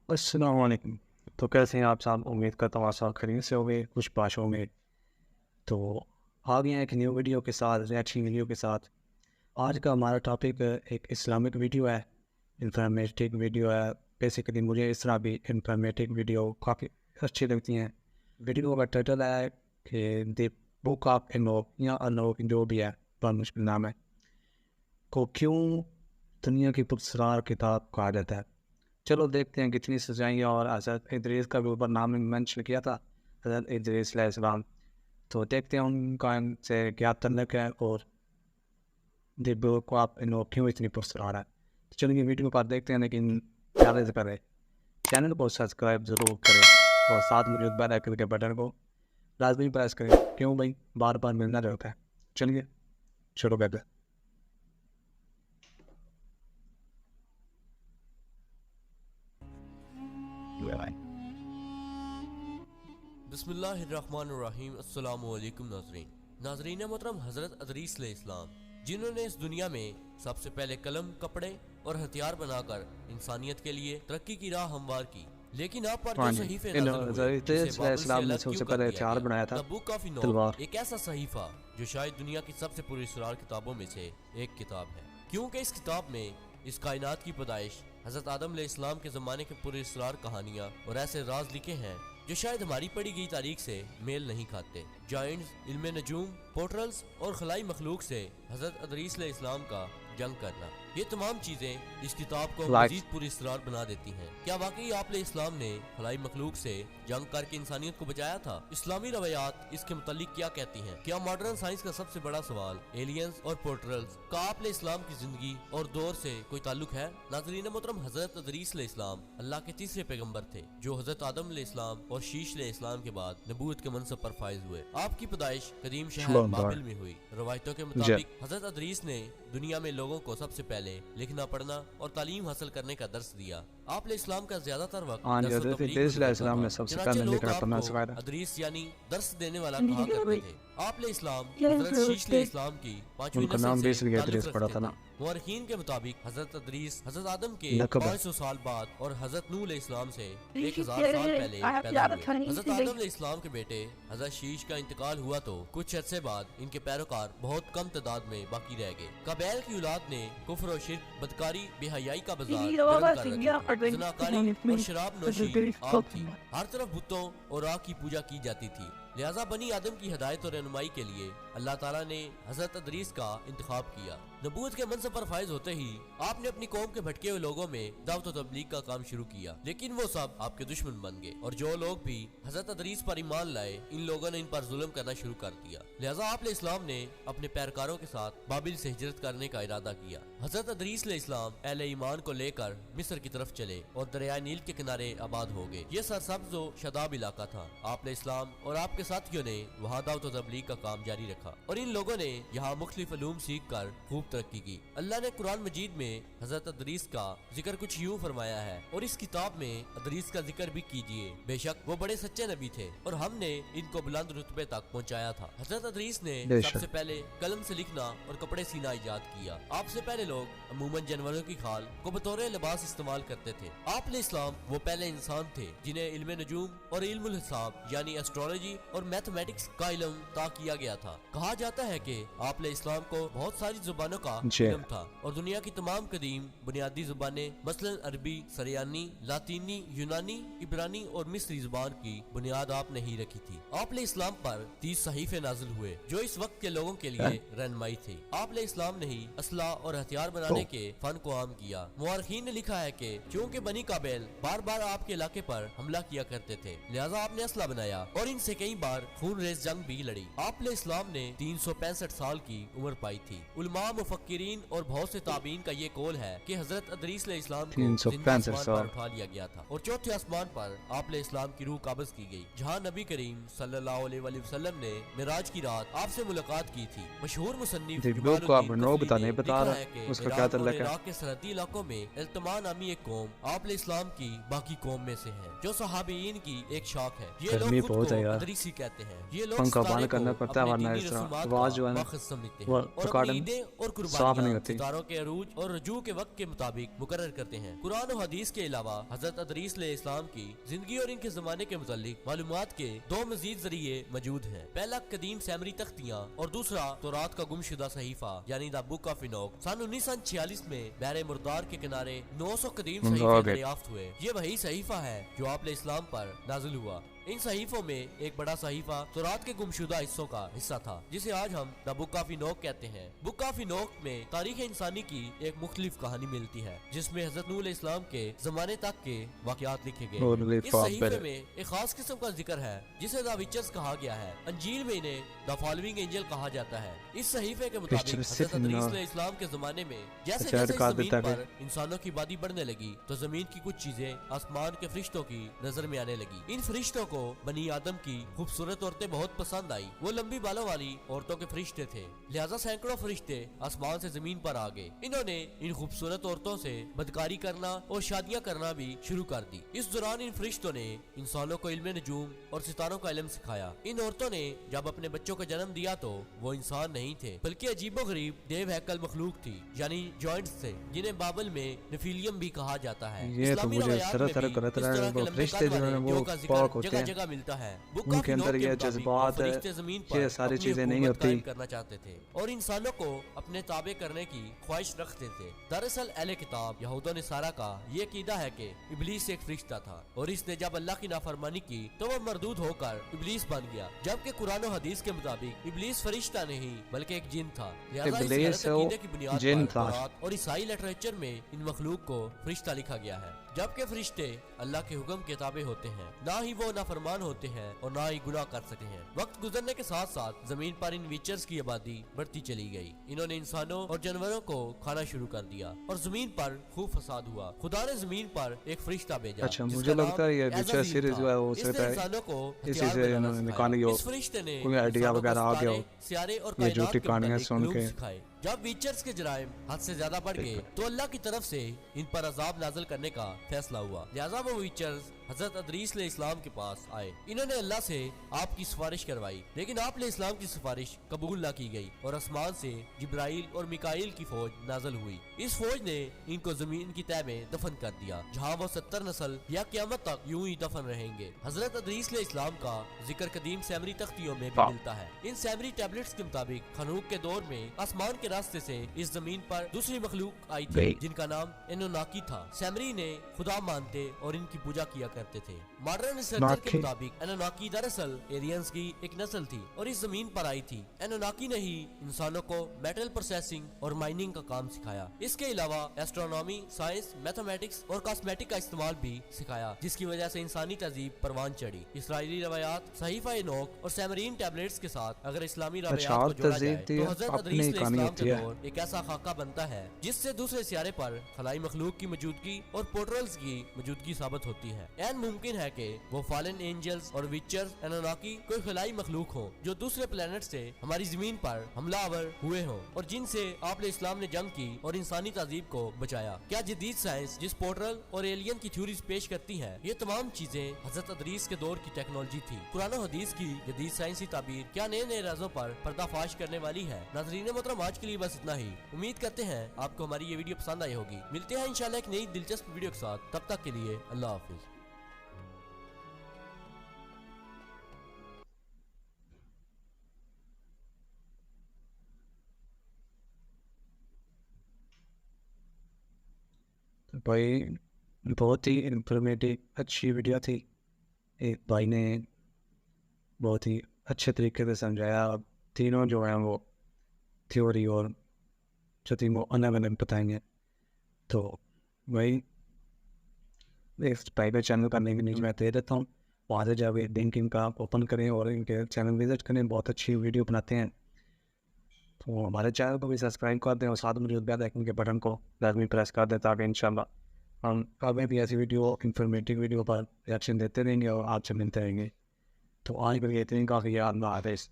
السلام علیکم۔ تو کیسے ہیں آپ صاحب؟ امید کرتا ہوں آپ صاحب خیریت سے ہوگے، کچھ باشوں میں۔ تو آ گئے ہیں ایک نیو ویڈیو کے ساتھ، ریئیکشن ویڈیو کے ساتھ۔ آج کا ہمارا ٹاپک ایک اسلامک ویڈیو ہے، انفارمیٹک ویڈیو ہے۔ بیسیکلی مجھے اس طرح بھی انفارمیٹک ویڈیو کافی اچھی لگتی ہیں۔ ویڈیو کا ٹائٹل ہے کہ دی بک آف انوک یا انوک جو بھی ہے، بہت مشکل نام ہے، کو کیوں دنیا کی پراسرار کتاب کہا جاتا ہے۔ چلو دیکھتے ہیں کتنی سجائیں، اور حضرت ادریس کا بھی اوپر نام مینشن کیا تھا، حضرت ادریس علیہ السلام۔ تو دیکھتے ہیں ان کا ان سے کیا تعلق ہے، اور دی بک آف انوک کیوں اتنی پرسرار ہے۔ تو چلیے ویڈیو پر دیکھتے ہیں، لیکن زیادہ سے پہلے چینل کو سبسکرائب ضرور کریں، اور ساتھ میں بیل آئکن کے بٹن کو لازمی پریس کریں، کیوں بھائی بار بار ملنا رہتا ہے۔ چلیے شروع کرتے ہیں۔ بسم اللہ الرحمن الرحیم۔ السلام علیکم ناظرین محترم، حضرت ادریس علیہ السلام، جنہوں نے اس دنیا میں سب سے پہلے قلم، کپڑے اور ہتھیار بنا کر انسانیت کے لیے ترقی کی راہ ہموار کی، لیکن آپ پر جو صحیفے نازل ہوئے جسے بابل سے الگ کیوں کر دیا گیا؟ دا بک آف انوک ایک ایسا صحیفہ جو شاید دنیا کی سب سے پراسرار کتابوں میں سے ایک کتاب ہے، کیونکہ اس کتاب میں اس کائنات کی پیدائش، حضرت آدم علیہ السلام کے زمانے کے پراسرار کہانیاں اور ایسے راز لکھے ہیں جو شاید ہماری پڑھی گئی تاریخ سے میل نہیں کھاتے۔ جائنٹس، علم نجوم، پورٹلز اور خلائی مخلوق سے حضرت ادریس علیہ السلام کا جنگ کرنا، یہ تمام چیزیں اس کتاب کو مزید پراسرار بنا دیتی ہیں۔ کیا واقعی آپ علیہ السلام نے خلائی مخلوق سے جنگ کر کے انسانیت کو بچایا تھا؟ اسلامی روایات اس کے متعلق کیا کہتی ہیں؟ کیا ماڈرن سائنس کا سب سے بڑا سوال ایلینز اور پورٹلز کا آپ علیہ السلام کی زندگی اور دور سے کوئی تعلق ہے؟ ناظرین محترم، حضرت ادریس علیہ السلام اللہ کے تیسرے پیغمبر تھے، جو حضرت آدم علیہ السلام اور شیش علیہ السلام کے بعد نبوت کے منصب پر فائز ہوئے۔ آپ کی پیدائش قدیم شہر بابل میں ہوئی۔ روایتوں کے مطابق حضرت ادریس نے دنیا میں لوگوں کو سب سے پہلے لکھنا، پڑھنا اور تعلیم حاصل کرنے کا درس دیا۔ آپ علیہ السلام کا زیادہ تر وقت درس و تبلیغ میں گزرتا تھا، چنانچہ لوگ آپ کو ادریس یعنی درس دینے والا کہا کرتے تھے۔ آپ علیہ السلام حضرت شیش علیہ السلام کی پانچویں نسل سے تعلق رکھتے تھے۔ مورخین کے مطابق حضرت ادریس حضرت آدم کے 500 سال بعد اور حضرت نوح علیہ السلام سے 1000 سال پہلے پیدا ہوئے۔ حضرت آدم علیہ السلام کے بیٹے حضرت شیش کا انتقال ہوا تو کچھ عرصے بعد ان کے پیروکار بہت کم تعداد میں باقی رہ گئے۔ قبائل کی اولاد نے کفر و شرک، بدکاری، بے حیائی کا بازار گرم کر رکھا تھا۔ زناکاری اور شراب نوشی عام تھی۔ ہر طرف بتوں اور آگ کی پوجا کی جاتی تھی، لہٰذا بنی آدم کی ہدایت اور رہنمائی کے لیے اللہ تعالیٰ نے حضرت ادریس کا انتخاب کیا۔ نبوت کے منصب پر فائز ہوتے ہی آپ نے اپنی قوم کے بھٹکے ہوئے لوگوں میں دعوت و تبلیغ کا کام شروع کیا، لیکن وہ سب آپ کے دشمن بن گئے، اور جو لوگ بھی حضرت ادریس پر ایمان لائے، ان لوگوں نے ان پر ظلم کرنا شروع کر دیا۔ لہٰذا آپ علیہ السلام نے اپنے پیروکاروں کے ساتھ بابل سے ہجرت کرنے کا ارادہ کیا۔ حضرت ادریس علیہ السلام اہل ایمان کو لے کر مصر کی طرف چلے اور دریائے نیل کے کنارے آباد ہو گئے۔ یہ سرسبز و شاداب علاقہ تھا۔ آپ علیہ السلام اور آپ کے ساتھیوں نے وہاں دعوت و تبلیغ کا کام جاری رکھا، اور ان لوگوں نے یہاں مختلف علوم سیکھ کر خوب ترقی کی۔ اللہ نے قرآن مجید میں حضرت ادریس کا ذکر کچھ یوں فرمایا ہے، اور اس کتاب میں ادریس کا ذکر بھی کیجیے، بے شک وہ بڑے سچے نبی تھے اور ہم نے ان کو بلند رتبے تک پہنچایا تھا۔ حضرت ادریس نے سب سے پہلے قلم سے لکھنا اور کپڑے سینا ایجاد کیا۔ آپ سے پہلے لوگ عموماً جانوروں کی کھال کو بطور لباس استعمال کرتے تھے۔ آپ علیہ السلام وہ پہلے انسان تھے جنہیں علم نجوم اور علم الحساب یعنی ایسٹرولوجی اور میتھمیٹکس کا علم عطا کیا گیا تھا۔ کہا جاتا ہے کہ آپ علیہ السلام کو بہت ساری زبانوں کا علم تھا، اور دنیا کی تمام قدیم بنیادی زبانیں مثلاً عربی، سریانی، لاطینی، یونانی، عبرانی اور مصری زبان کی بنیاد آپ نے ہی رکھی تھی۔ آپ علیہ السلام پر 30 صحیفے نازل ہوئے جو اس وقت کے لوگوں کے لیے رہنمائی تھی۔ آپ علیہ السلام نے ہی اسلحہ اور ہتھیار بنانے کے فن کو عام کیا۔ مورخین نے لکھا ہے کہ چونکہ بنی قبائل بار بار آپ کے علاقے پر حملہ کیا کرتے تھے، لہٰذا آپ نے اسلحہ بنایا اور ان سے کئی بار خون ریز جنگ بھی لڑی۔ آپ علیہ السلام نے 365 سال کی عمر پائی تھی۔ علماء، مفکرین اور بہت سے تابعین کا یہ قول ہے کہ حضرت ادریس علیہ السلام کو زندہ آسمان پر اٹھا لیا گیا تھا، اور چوتھے آسمان پر آپ علیہ السلام کی روح قابض کی گئی، جہاں نبی کریم صلی اللہ علیہ وآلہ وسلم نے معراج کی رات آپ سے ملاقات کی تھی۔ مشہور مصنف جمال الدین تفریدی نے لکھا ہے کہ عراق اور عراق کے سرحدی علاقوں میں التما نامی ایک قوم آپ علیہ السلام کی باقی قوم میں سے ہے، جو صحابیین کی ایک شاخ ہے۔ یہ لوگ خود کو ادریسی मजूसी कहते हैं। ये लोग पंखा सितारे बंद करना को पड़ता है अपनी वरना दीनी इस रसूमात आवाज़ का जो है ना मक़सद समझते वो हैं और अपनी रिकॉर्डिंग ईदें और साफ नहीं कुर्बानियाँ होती। सितारों के अरूज और रजू के वक्त के मुताबिक मुकर्रर करते हैं। कुरान और हदीस के अलावा हजरत अदरीस अलैहिस्सलाम की जिंदगी और इनके जमाने के मुतालिक मालूमात के दो मजीद जरिए मौजूद हैं। पहला कदीम सैमरी तख्तियाँ और दूसरा तौरात का गुमशुदा सहीफा यानी द बुक ऑफ इनोक। सन 1946 में बहरे मुर्दार के किनारे 900 कदीम सहीफे दरियाफ्त हुए। ये वही सहीफा है जो आप इस्लाम पर नाजिल हुआ। इन सहीफों में एक बड़ा सहीफा तौरात के गुमशुदा हिस्सों का हिस्सा था जिसे आज हम द बुक ऑफ इनोक कहते हैं। बुक ऑफ इनोक में तारीख इंसानी की एक मुख्तलिफ कहानी मिलती है जिसमें हजरत नूह अलैहिस्सलाम के जमाने तक के वाक़यात लिखे गए हैं। इस सहीफे में एक खास किस्म का जिक्र है जिसे द विचर्स कहा गया है। अंजील में इन्हें द फॉलोइंग एंजल कहा जाता है। इस सहीफे के मुताबिक हजरत अदरीस अलैहिस्सलाम के जमाने में जैसे जैसे जमीन पर इंसानों की आबादी बढ़ने लगी तो जमीन की कुछ चीजें आसमान के फरिश्तों की नजर में आने लगी। इन फरिश्तों को बनी आदम की खूबसूरत औरतें बहुत पसंद आई। वो लंबी बालों वाली औरतों के फरिश्ते थे, लिहाजा सैकड़ों फरिश्ते आसमान से जमीन पर आ गए। इन्होंने इन खूबसूरत औरतों से बदकारी करना और शादियां करना भी शुरू कर दी। इस दौरान इन फरिश्तों ने इंसानों को इल्म नजूम और सितारों का इल्म सिखाया। इन औरतों ने जब अपने बच्चों को जन्म दिया तो वो इंसान नहीं थे बल्कि अजीबो गरीब देव हैकल मखलूक थी यानी जॉइंट्स थे जिन्हें बाइबल में नेफिलियम भी कहा जाता है। ये तो मुझे तरह तरह का रिश्ते जो है वो पाक होते हैं, जगह मिलता है। उनके अंदर ये जज्बात ये सारी चीजें नहीं होती करना चाहते थे और इंसानों को अपने ताबे करने की ख्वाहिश रखते थे। दरअसल अहले किताब यहूदा नसारा का ये अकीदा है कि इब्लीस एक फरिश्ता था और इसने जब अल्लाह की नाफरमानी की तो वो मरदूद होकर इब्लीस बन गया, जबकि कुरान और हदीस के मुताबिक इब्लीस फरिश्ता नहीं बल्कि एक जिन था। लिहाजा इस गलत अकीदे की बुनियाद पर तौरात और ईसाई लिटरेचर में इन मखलूक को फरिश्ता लिखा गया है, जबकि फरिश्ते अल्लाह के हुक्म के ताबे होते हैं, ना ही वो नाफरमान होते हैं और ना ही गुनाह कर सकते हैं। वक्त गुजरने के साथ साथ जमीन पर इन विचर्स की आबादी बढ़ती चली गई। इन्होंने इंसानों और जानवरों को खाना शुरू कर दिया और जमीन पर खूब फसाद हुआ। खुदा ने जमीन पर एक फरिश्ता भेजा। अच्छा, मुझे लगता है ये विचर सीरीज जो है वो इंसानों को इसी से निकाली हो, इस फरिश्ते ने कोई आइडिया वगैरह आ गया हो, सियारे और ये झूठी कहानियां सुन के। जब विचर्स के जराइम हद से ज्यादा बढ़ गए तो अल्लाह की तरफ से इन पर अजाब नाज़िल करने का फैसला हुआ। लिहाजा वो विचर्स हजरत अदरीस अलैहिस्सलाम के पास आए। इन्होंने अल्लाह से आपकी सिफारिश करवाई, लेकिन आप अलैहिस्सलाम की सिफारिश कबूल ना की गई और आसमान से जिब्राइल और मिकाइल की फौज नाज़िल हुई। इस फौज ने इनको जमीन की तह में दफन कर दिया जहाँ वो 70 नस्ल या क़यामत तक यूं ही दफन रहेंगे। हजरत अदरीस अलैहिस्सलाम का जिक्र कदीम सैमरी तख्तियों में भी मिलता है। इन सैमरी टैबलेट्स के मुताबिक खनूक के दौर में आसमान के रास्ते से इस जमीन पर दूसरी मखलूक आई थी जिनका नाम एनोनाकी था। सैमरी ने खुदा मानते और इनकी पूजा किया करते थे। मॉडर्न रिसर्चर के मुताबिक एनोनाकी दरअसल एरियंस की एक नस्ल थी और इस जमीन पर आई थी। एनोनाकी ने ही इंसानों को मेटल प्रोसेसिंग और माइनिंग का काम सिखाया। इसके अलावा एस्ट्रोनॉमी, साइंस, मैथमेटिक्स और कॉस्मेटिक का इस्तेमाल भी सिखाया, जिसकी वजह से इंसानी तहजीब परवान चढ़ी। इसराइली रवायात, सहीफा एनोक और सैमरीन टैबलेट्स के साथ अगर इस्लामी रवायात को जोड़ा जाए तो हजरत अदरीस अलैहिस्सलाम के दौर एक ऐसा खाका बनता है जिससे दूसरे सियारे पर खलाई मखलूक की मौजूदगी और पोर्टल्स की मौजूदगी साबित होती है। ऐन मुमकिन है कि वो फॉलन एंजल्स और विचर्स, एनोनाकी कोई खलाई मखलूक हो जो दूसरे प्लेनेट से हमारी जमीन पर हमलावर हुए हों और जिनसे आप इस्लाम ने जंग की और इंसानी तहजीब को बचाया। क्या जदीद साइंस जिस पोर्टल और एलियन की थ्योरीज पेश करती है, ये तमाम चीजें हजरत अदरीस के दौर की टेक्नोलॉजी थी। कुरान और हदीस की जदीद साइंसी ताबीर क्या नए नए राजों पर पर्दाफाश करने वाली है। नाज़रीन मोहतरम, आज के लिए बस इतना ही। उम्मीद करते हैं आपको हमारी ये वीडियो पसंद आई होगी। मिलते हैं इंशाल्लाह एक नई दिलचस्प वीडियो के साथ, तब तक के लिए अल्लाह हाफिज। भाई बहुत ही इंफॉर्मेटिव अच्छी वीडियो थी। एक भाई ने बहुत ही अच्छे तरीके से समझाया। अब तीनों जो हैं वो थ्योरी और जो थी वो अलग अलग बताएंगे। तो वही इस भाई के चैनल का लिंक नीचे मैं दे देता हूँ, वहाँ से जब लिंक इनका ओपन करें और इनके चैनल विजिट करें। बहुत अच्छी वीडियो बनाते हैं। तो हमारे चैनल को भी सब्सक्राइब कर दें और साथ में जो बेल आइकन के बटन को लाजमी प्रेस कर दें ताकि इंशाल्लाह हम कभी भी ऐसी वीडियो इंफॉर्मेटिव वीडियो पर रिएक्शन देते रहेंगे और आपसे मिलते रहेंगे। तो आज के लिए इतनी काफ़ी, अल्लाह हाफ़िज़।